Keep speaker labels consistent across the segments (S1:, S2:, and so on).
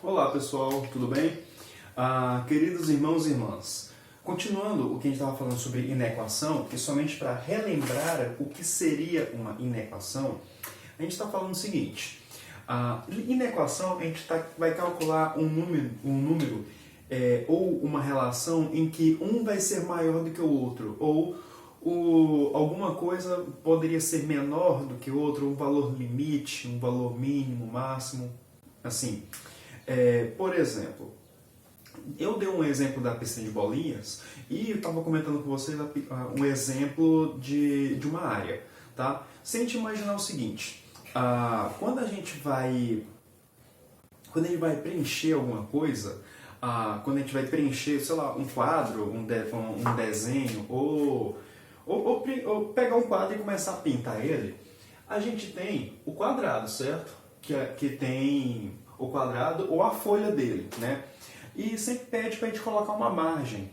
S1: Olá pessoal, tudo bem? Queridos irmãos e irmãs, continuando o que a gente estava falando sobre inequação, e somente para relembrar o que seria uma inequação, a gente está falando o seguinte: inequação a gente vai calcular um número ou uma relação em que um vai ser maior do que o outro, ou alguma coisa poderia ser menor do que o outro, um valor limite, um valor mínimo, máximo, assim. Por exemplo, eu dei um exemplo da piscina de bolinhas e eu estava comentando com vocês um exemplo de uma área, tá? Se a gente imaginar o seguinte, quando a gente vai preencher alguma coisa, quando a gente vai preencher, sei lá, um quadro, um desenho, ou pegar um quadro e começar a pintar ele, a gente tem o quadrado, certo? Que tem o quadrado ou a folha dele, né? E sempre pede para a gente colocar uma margem.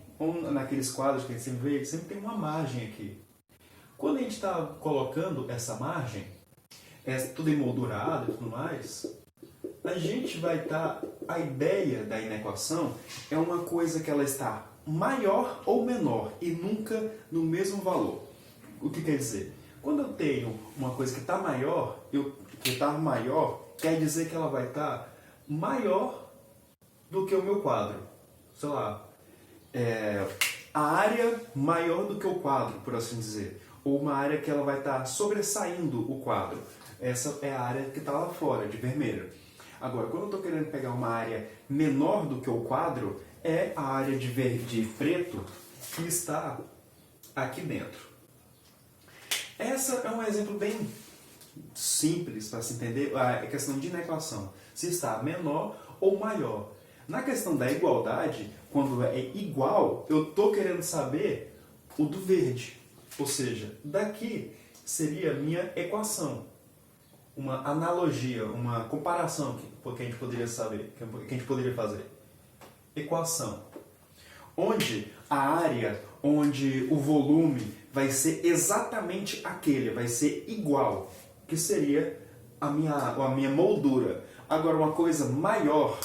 S1: Naqueles quadros que a gente sempre vê, sempre tem uma margem aqui. Quando a gente está colocando essa margem, tudo emoldurado e tudo mais, a gente vai estar... A ideia da inequação é uma coisa que ela está maior ou menor e nunca no mesmo valor. O que quer dizer? Quando eu tenho uma coisa que está maior, quer dizer que ela vai estar maior do que o meu quadro. Sei lá, a área maior do que o quadro, por assim dizer. Ou uma área que ela vai estar sobressaindo o quadro. Essa é a área que está lá fora, de vermelho. Agora, quando eu estou querendo pegar uma área menor do que o quadro, é a área de verde e preto que está aqui dentro. Essa é um exemplo bem simples para se entender a questão de inequação. Se está menor ou maior. Na questão da igualdade, quando é igual, eu estou querendo saber o do verde. Ou seja, daqui seria a minha equação. Uma analogia, uma comparação que a gente poderia saber, que a gente poderia fazer. Equação. Onde a área, onde o volume vai ser exatamente aquele, vai ser igual, que seria a minha moldura. Agora, uma coisa maior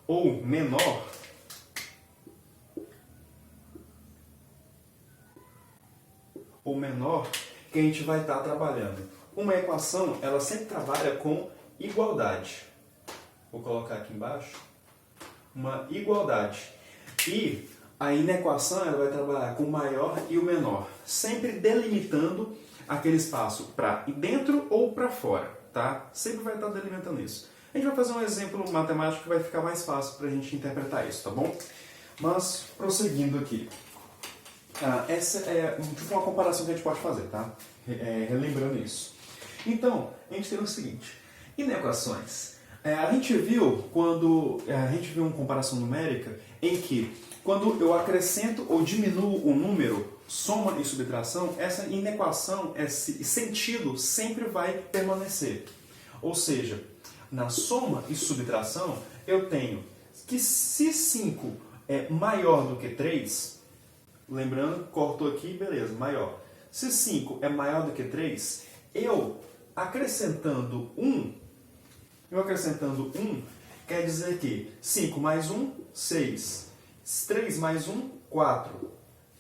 S1: ou menor, que a gente vai estar trabalhando. Uma equação, ela sempre trabalha com igualdade. Vou colocar aqui embaixo. Uma igualdade. E a inequação, ela vai trabalhar com o maior e o menor, sempre delimitando aquele espaço para dentro ou para fora, tá? Sempre vai estar delimitando isso. A gente vai fazer um exemplo matemático que vai ficar mais fácil para a gente interpretar isso, tá bom? Mas, prosseguindo aqui. Essa é tipo uma comparação que a gente pode fazer, tá? Relembrando isso. Então, a gente tem o seguinte. Inequações. A gente viu uma comparação numérica em que quando eu acrescento ou diminuo o número, soma e subtração, essa inequação, esse sentido sempre vai permanecer. Ou seja, na soma e subtração, eu tenho que se 5 é maior do que 3, lembrando, cortou aqui, beleza, maior. Se 5 é maior do que 3, eu acrescentando 1, quer dizer que 5 mais 1, 6. 3 mais 1, 4.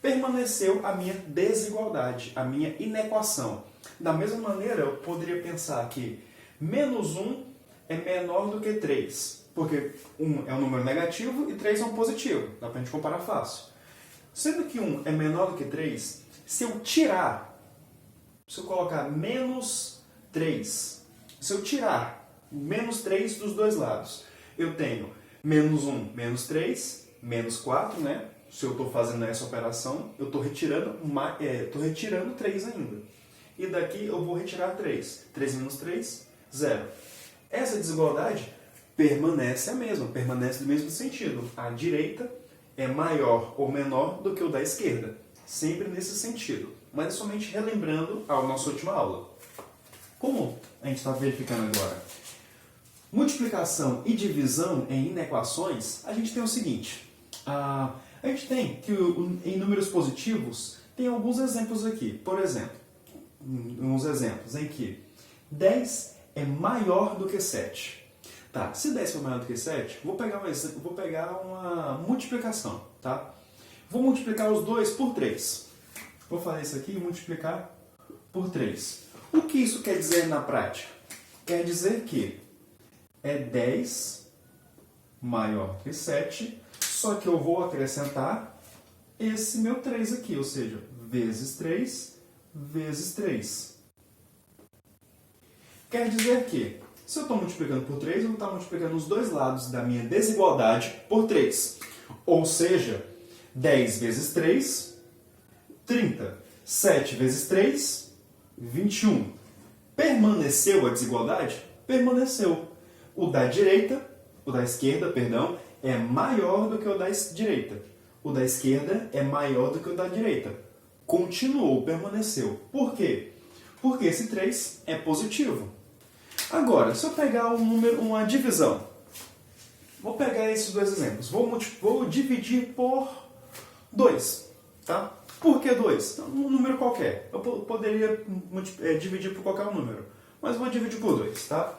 S1: Permaneceu a minha desigualdade, a minha inequação. Da mesma maneira, eu poderia pensar que menos 1 é menor do que 3, porque 1 é um número negativo e 3 é um positivo. Dá pra gente comparar fácil. Sendo que 1 é menor do que 3, se eu colocar menos 3, se eu tirar menos 3 dos dois lados, eu tenho menos 1, menos 3, menos 4, né? Se eu estou fazendo essa operação, eu estou retirando 3 ainda. E daqui eu vou retirar 3. 3 menos 3, 0. Essa desigualdade permanece a mesma, permanece do mesmo sentido. A direita é maior ou menor do que o da esquerda. Sempre nesse sentido. Mas somente relembrando a nossa última aula. Como a gente está verificando agora? Multiplicação e divisão em inequações, a gente tem o seguinte. A gente tem que em números positivos, tem alguns exemplos aqui. Por exemplo, uns exemplos em que 10 é maior do que 7. Tá, se 10 for maior do que 7, vou pegar uma multiplicação, tá? Vou multiplicar os dois por 3. Vou fazer isso aqui e multiplicar por 3. O que isso quer dizer na prática? Quer dizer que é 10 maior que 7, só que eu vou acrescentar esse meu 3 aqui, ou seja, vezes 3, vezes 3. Quer dizer que, se eu estou multiplicando por 3, eu vou estar multiplicando os dois lados da minha desigualdade por 3. Ou seja, 10 vezes 3, 30. 7 vezes 3, 21. Permaneceu a desigualdade? Permaneceu. O da esquerda, é maior do que o da direita. O da esquerda é maior do que o da direita. Continuou, permaneceu. Por quê? Porque esse 3 é positivo. Agora, se eu pegar uma divisão, vou pegar esses dois exemplos. Vou dividir por 2. Tá? Por que 2? Um número qualquer. Eu poderia dividir por qualquer número, mas vou dividir por 2. Tá?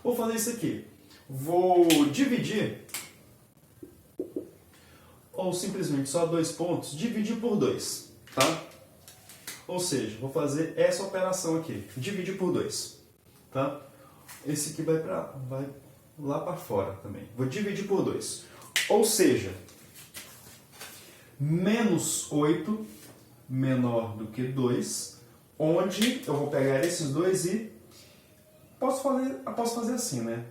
S1: Vou fazer isso aqui. Vou dividir, ou simplesmente só 2 pontos, dividir por 2. Tá? Ou seja, vou fazer essa operação aqui. Dividir por 2. Tá? Esse aqui vai lá para fora também. Vou dividir por 2. Ou seja, menos 8 menor do que 2, onde eu vou pegar esses dois e posso fazer assim, né?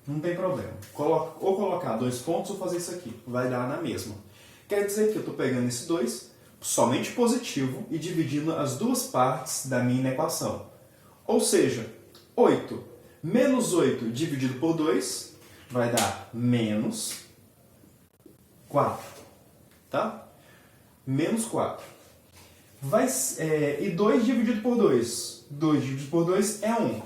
S1: Não tem problema. Ou colocar 2 pontos ou fazer isso aqui. Vai dar na mesma. Quer dizer que eu estou pegando esse 2, somente positivo, e dividindo as duas partes da minha equação. Ou seja, 8 menos 8 dividido por 2 vai dar menos 4. Tá? Menos 4. E 2 dividido por 2. 2 dividido por 2 é 1.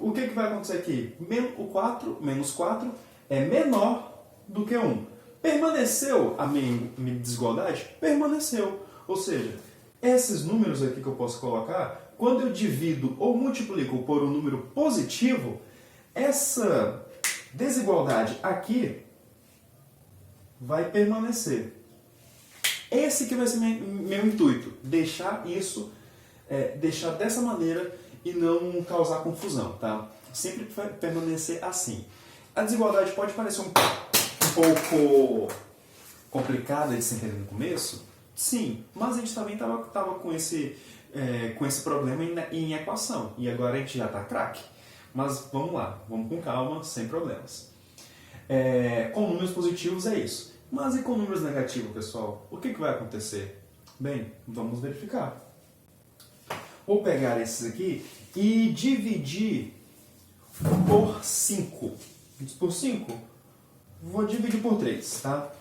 S1: O que vai acontecer aqui? O 4 menos 4 é menor do que 1. Permaneceu a minha desigualdade? Permaneceu. Ou seja, esses números aqui que eu posso colocar, quando eu divido ou multiplico por um número positivo, essa desigualdade aqui vai permanecer. Esse que vai ser meu intuito, deixar dessa maneira e não causar confusão, tá? Sempre vai permanecer assim. A desigualdade pode parecer um pouco complicada de se entender no começo, sim, mas a gente também estava com esse problema em equação, e agora a gente já está craque. Mas vamos lá, vamos com calma, sem problemas. Com números positivos é isso. Mas e com números negativos, pessoal? O que vai acontecer? Bem, vamos verificar. Vou pegar esses aqui e dividir por 5. Por 5, vou dividir por 3, tá?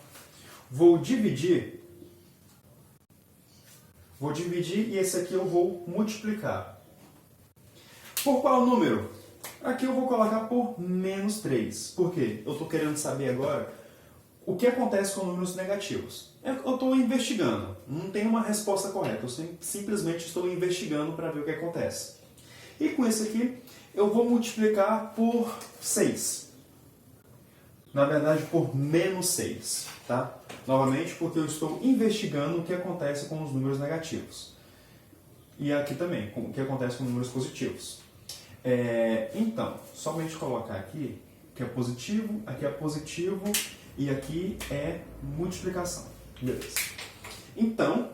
S1: Vou dividir e esse aqui eu vou multiplicar. Por qual número? Aqui eu vou colocar por menos 3. Por quê? Eu estou querendo saber agora o que acontece com números negativos. Eu estou investigando. Não tem uma resposta correta. Eu simplesmente estou investigando para ver o que acontece. E com esse aqui, eu vou multiplicar por 6. Na verdade, por menos 6. Tá? Novamente, porque eu estou investigando o que acontece com os números negativos. E aqui também, o que acontece com números positivos. Então, somente colocar aqui que é positivo, aqui é positivo e aqui é multiplicação. Beleza. Então,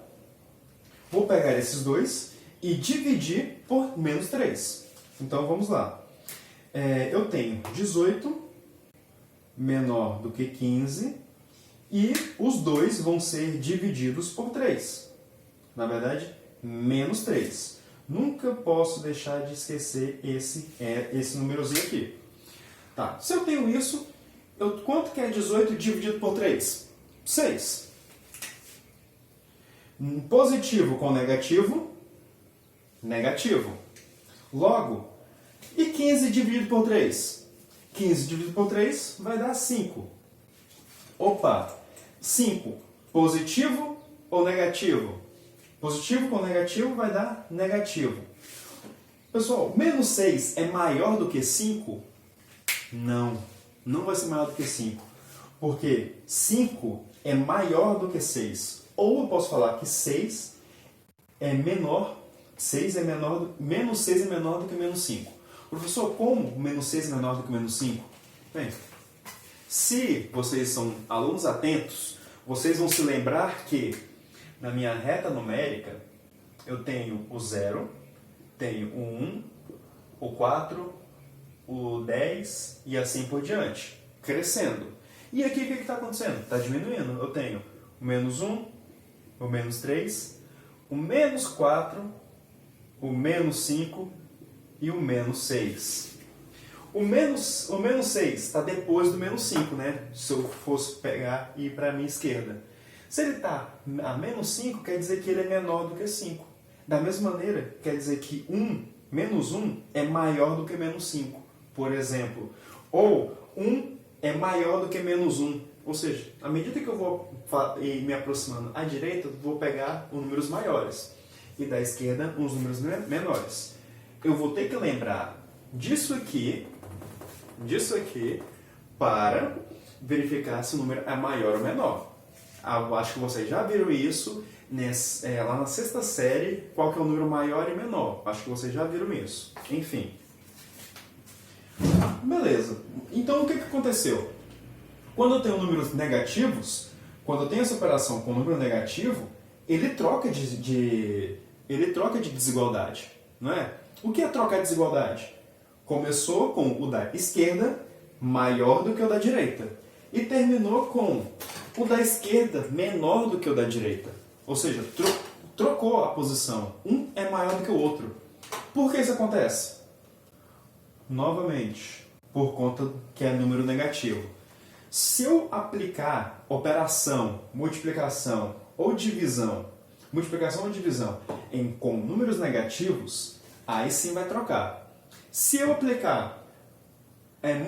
S1: vou pegar esses dois e dividir por menos 3. Então, vamos lá. Eu tenho 18 menor do que 15 e os dois vão ser divididos por 3. Na verdade, menos 3. Nunca posso deixar de esquecer esse númerozinho aqui. Tá, se eu tenho isso, quanto que é 18 dividido por 3? 6. Positivo com negativo, negativo. Logo, e 15 dividido por 3? 15 dividido por 3 vai dar 5. Opa, 5, positivo ou negativo? Positivo com negativo vai dar negativo. Pessoal, menos 6 é maior do que 5? Não, não vai ser maior do que 5. Porque 5 é maior do que 6. Ou eu posso falar que 6 é menor, menos 6 é menor do que menos 5. Professor, como menos 6 é menor do que menos 5? Bem, se vocês são alunos atentos, vocês vão se lembrar que na minha reta numérica eu tenho o 0, tenho o 1, o 4, o 10 e assim por diante, crescendo. E aqui o que está acontecendo? Está diminuindo. Eu tenho o menos 1, o menos 3, o menos 4, o menos 5 e o menos 6. O menos 6 está depois do menos 5, né? Se eu fosse pegar e ir para a minha esquerda. Se ele está a menos 5, quer dizer que ele é menor do que 5. Da mesma maneira, quer dizer que menos 1 é maior do que menos 5, por exemplo. Ou 1 é maior do que menos 1. Ou seja, à medida que eu vou ir me aproximando à direita, eu vou pegar os números maiores. E da esquerda, os números menores. Eu vou ter que lembrar disso aqui, para verificar se o número é maior ou menor. Eu acho que vocês já viram isso lá na sexta série, qual que é o número maior e menor. Acho que vocês já viram isso. Enfim. Beleza. Então, o que aconteceu? Quando eu tenho números negativos, quando eu tenho essa operação com número negativo, ele troca de desigualdade, não é? O que é trocar de desigualdade? Começou com o da esquerda maior do que o da direita e terminou com o da esquerda menor do que o da direita. Ou seja, trocou a posição. Um é maior do que o outro. Por que isso acontece? Novamente, por conta que é número negativo. Se eu aplicar operação, multiplicação ou divisão com números negativos, aí sim vai trocar. Se eu aplicar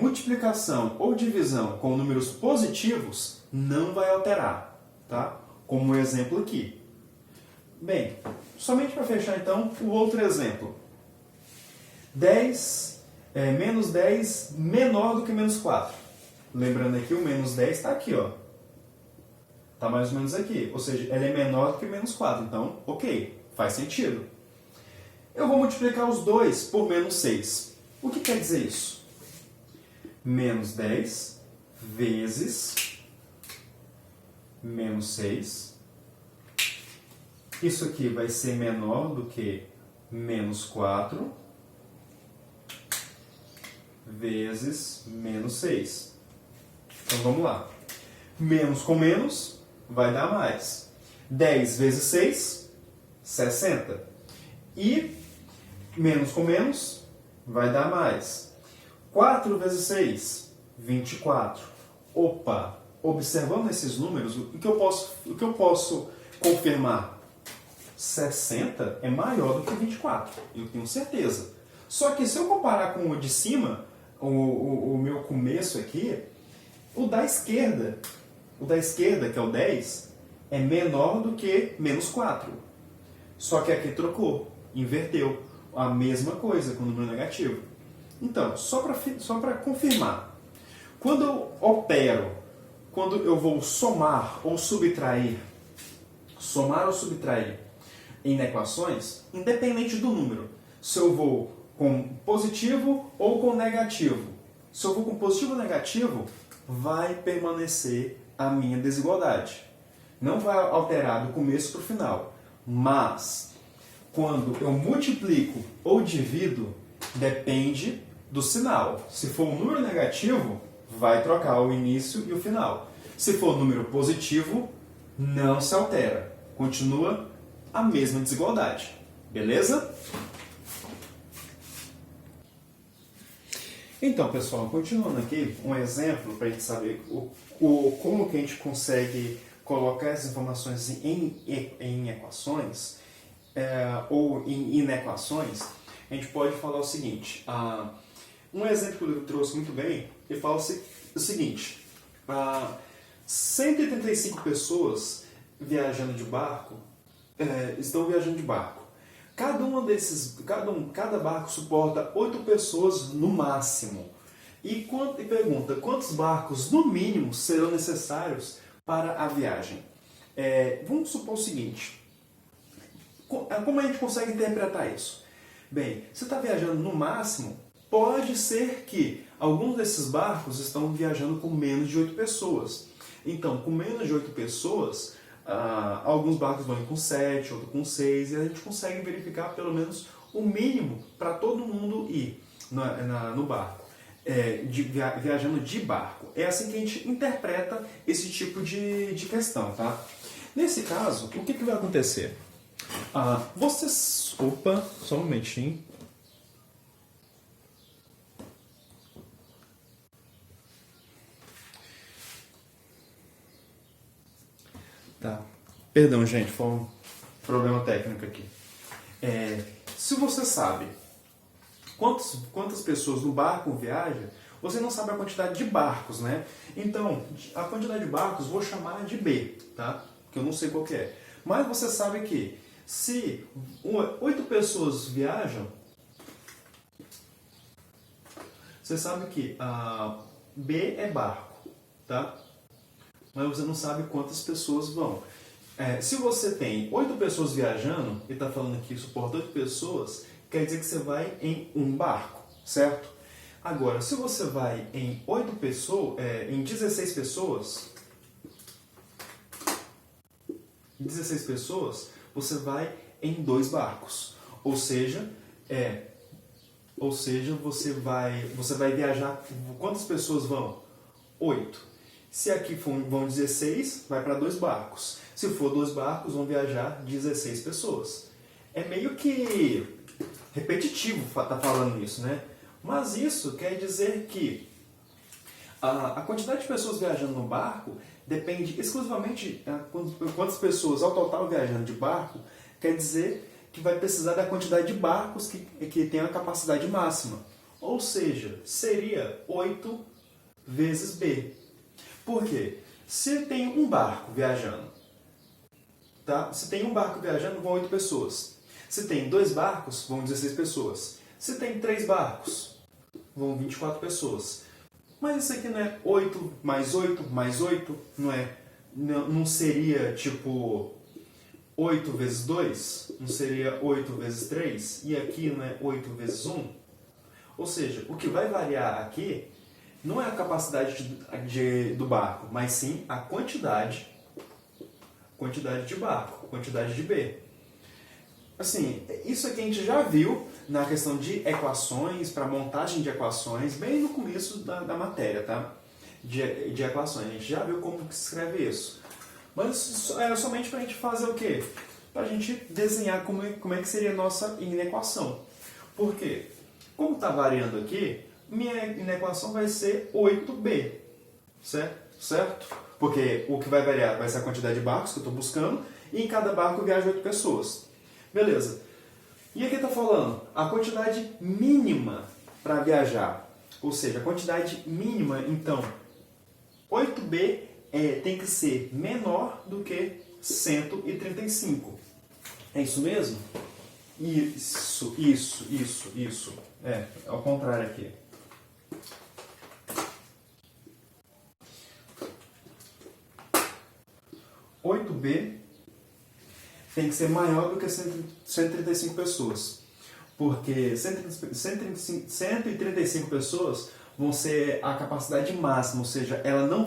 S1: multiplicação ou divisão com números positivos, não vai alterar, tá? Como o exemplo aqui. Bem, somente para fechar então, o outro exemplo. Menos 10 menor do que menos 4. Lembrando aqui, o menos 10 está aqui, ó. Está mais ou menos aqui. Ou seja, ele é menor do que menos 4. Então, ok, faz sentido. Eu vou multiplicar os dois por menos 6. O que quer dizer isso? Menos 10 vezes menos 6. Isso aqui vai ser menor do que menos 4 vezes menos 6. Então vamos lá. Menos com menos vai dar mais. 10 vezes 6, 60. E menos com menos vai dar mais. 4 vezes 6, 24. Opa! Observando esses números, o que eu posso confirmar? 60 é maior do que 24. Eu tenho certeza. Só que se eu comparar com o de cima, o meu começo aqui, o da esquerda, que é o 10, é menor do que menos 4. Só que aqui trocou, inverteu. A mesma coisa com o número negativo. Então, só para confirmar, quando eu vou somar ou subtrair em equações, independente do número, se eu vou com positivo ou com negativo. Se eu vou com positivo ou negativo, vai permanecer a minha desigualdade. Não vai alterar do começo para o final. Mas, quando eu multiplico ou divido, depende do sinal. Se for um número negativo, vai trocar o início e o final. Se for um número positivo, não se altera. Continua a mesma desigualdade. Beleza? Então, pessoal, continuando aqui, um exemplo para a gente saber como que a gente consegue colocar as informações em equações ou em inequações. A gente pode falar o seguinte, um exemplo que eu trouxe muito bem, ele fala o seguinte, 135 pessoas viajando de barco estão viajando de barco. Cada barco suporta 8 pessoas no máximo. E pergunta, quantos barcos no mínimo serão necessários para a viagem? Vamos supor o seguinte, como a gente consegue interpretar isso? Bem, você está viajando no máximo, pode ser que alguns desses barcos estão viajando com menos de 8 pessoas. Então, com menos de 8 pessoas, alguns barcos vão ir com 7, outros com 6, e a gente consegue verificar pelo menos o mínimo para todo mundo ir no barco, viajando de barco. É assim que a gente interpreta esse tipo de questão, tá? Nesse caso, o que vai acontecer? Opa, só um momentinho. Tá. Perdão, gente, foi um problema técnico aqui. Se você sabe quantas pessoas no barco viajam, você não sabe a quantidade de barcos, né? Então, a quantidade de barcos vou chamar de B, tá? Que eu não sei qual que é. Mas você sabe que se 8 pessoas viajam, você sabe que B é barco, tá? Mas você não sabe quantas pessoas vão. Se você tem 8 pessoas viajando, e está falando que suporta 8 pessoas, quer dizer que você vai em um barco, certo? Agora, se você vai em 8 pessoas, em 16 pessoas, você vai em 2 barcos. Ou seja, você vai viajar. Quantas pessoas vão? 8. Se aqui vão 16, vai para 2 barcos. Se for 2 barcos, vão viajar 16 pessoas. É meio que repetitivo estar falando isso, né? Mas isso quer dizer que a quantidade de pessoas viajando no barco depende exclusivamente de quantas pessoas ao total viajando de barco, quer dizer que vai precisar da quantidade de barcos que tem a capacidade máxima. Ou seja, seria 8 vezes B. Por quê? Se tem um barco viajando, tá? Se tem um barco viajando, vão 8 pessoas. Se tem 2 barcos, vão 16 pessoas. Se tem 3 barcos, vão 24 pessoas. Mas isso aqui não é 8 mais 8 mais 8? Não seria tipo 8 vezes 2? Não seria 8 vezes 3? E aqui não é 8 vezes 1? Ou seja, o que vai variar aqui não é a capacidade do barco, mas sim a quantidade de barco, quantidade de B. Assim, isso aqui a gente já viu na questão de equações, para montagem de equações, bem no começo da matéria, tá? De equações. A gente já viu como que se escreve isso. Mas é somente para a gente fazer o quê? Para a gente desenhar como é que seria a nossa inequação. Por quê? Como está variando aqui, minha inequação vai ser 8b, certo? Porque o que vai variar vai ser a quantidade de barcos que eu estou buscando, e em cada barco viaja 8 pessoas. Beleza. E aqui está falando a quantidade mínima para viajar. Ou seja, a quantidade mínima, então, 8b tem que ser menor do que 135. É isso mesmo? Isso. É ao contrário aqui. B tem que ser maior do que 135 pessoas. Porque 135 pessoas vão ser a capacidade máxima, ou seja, ela não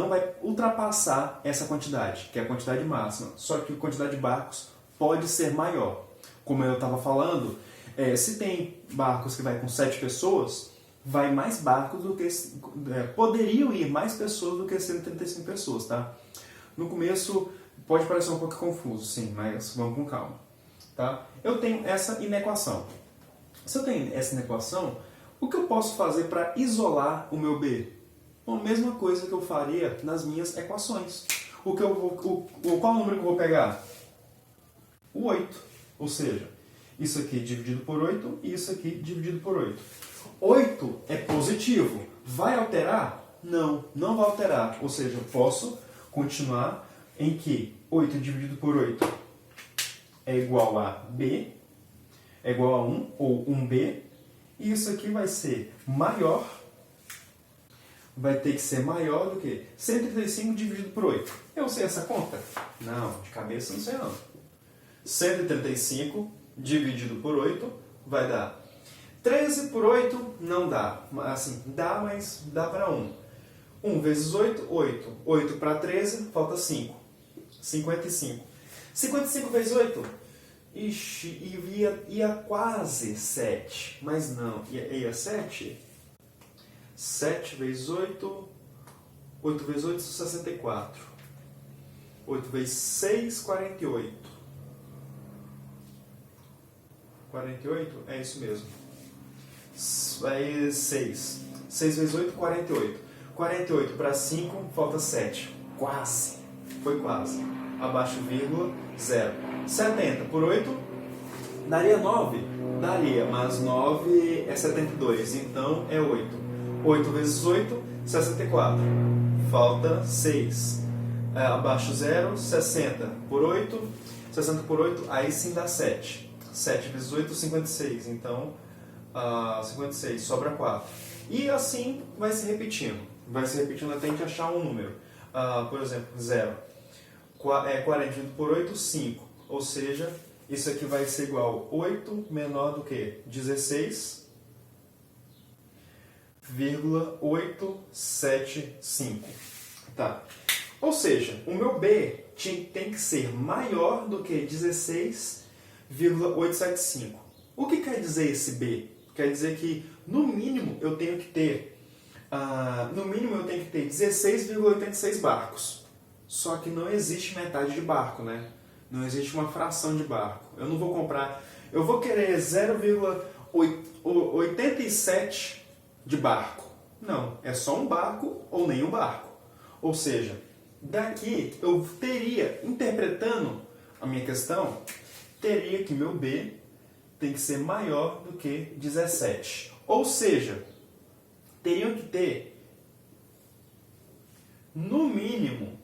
S1: vai ultrapassar essa quantidade, que é a quantidade máxima. Só que a quantidade de barcos pode ser maior. Como eu estava falando, se tem barcos que vai com 7 pessoas, vai mais barcos do que... poderiam ir mais pessoas do que 135 pessoas, tá? No começo pode parecer um pouco confuso, sim, mas vamos com calma. Tá? Eu tenho essa inequação. Se eu tenho essa inequação, o que eu posso fazer para isolar o meu B? Bom, a mesma coisa que eu faria nas minhas equações. Qual número que eu vou pegar? O 8. Ou seja, isso aqui dividido por 8 e isso aqui dividido por 8. 8 é positivo. Vai alterar? Não, não vai alterar. Ou seja, eu posso continuar em que 8 dividido por 8 é igual a B, é igual a 1, ou 1B. E isso aqui vai ser maior, vai ter que ser maior do que 135 dividido por 8. Eu sei essa conta? Não, de cabeça não sei não. 135 dividido por 8 vai dar 13 por 8 não dá. Assim, dá, mas dá para 1. 1 vezes 8, 8. 8 para 13, falta 5. 55. 55 vezes 8? Ixi, ia quase 7. Mas não, ia 7? 7 vezes 8. 8 vezes 8, 64. 8 vezes 6, 48. 48? É isso mesmo. Vai 6. 6 vezes 8, 48. 48 para 5, falta 7. Quase. Foi quase. Abaixo vírgula, 0. 70 por 8, daria 9? Daria, mas 9 é 72, então é 8. 8 vezes 8, 64. Falta 6. Abaixo 0, 60 por 8. 60 por 8, aí sim dá 7. 7 vezes 8, 56. Então, 56, sobra 4. E assim vai se repetindo. Vai se repetindo até a gente achar um número. Por exemplo, 0. 40 dividido por 8, 5. Ou seja, isso aqui vai ser igual a 8 menor do que 16,875. Tá. Ou seja, o meu B tem que ser maior do que 16,875. O que quer dizer esse B? Quer dizer que, no mínimo, eu tenho que ter 16,86 barcos. Só que não existe metade de barco, né? Não existe uma fração de barco. Eu não vou comprar... Eu vou querer 0,87 de barco. Não, é só um barco ou nenhum barco. Ou seja, daqui eu teria, interpretando a minha questão, teria que meu B tem que ser maior do que 17. Ou seja, teriam que ter, no mínimo,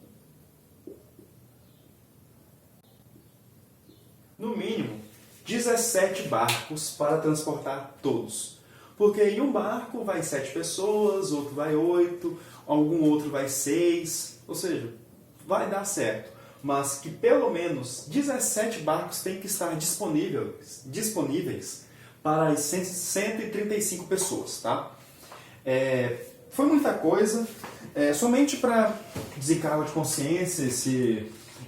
S1: 17 barcos para transportar todos. Porque em um barco vai 7 pessoas, outro vai 8, algum outro vai 6, ou seja, vai dar certo. Mas que pelo menos 17 barcos têm que estar disponíveis para as 135 pessoas, tá? Foi muita coisa, somente para desencargo de consciência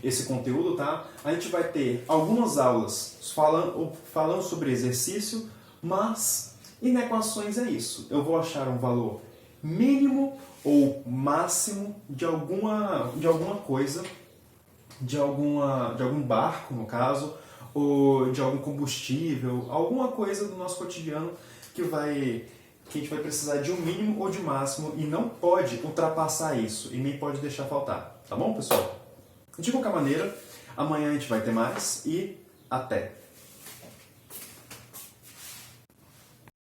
S1: esse conteúdo, tá? A gente vai ter algumas aulas falando sobre exercício, mas em equações é isso. Eu vou achar um valor mínimo ou máximo de alguma coisa, de algum barco, no caso, ou de algum combustível, alguma coisa do nosso cotidiano que a gente vai precisar de um mínimo ou de máximo e não pode ultrapassar isso e nem pode deixar faltar. Tá bom, pessoal? De qualquer maneira, amanhã a gente vai ter mais e até!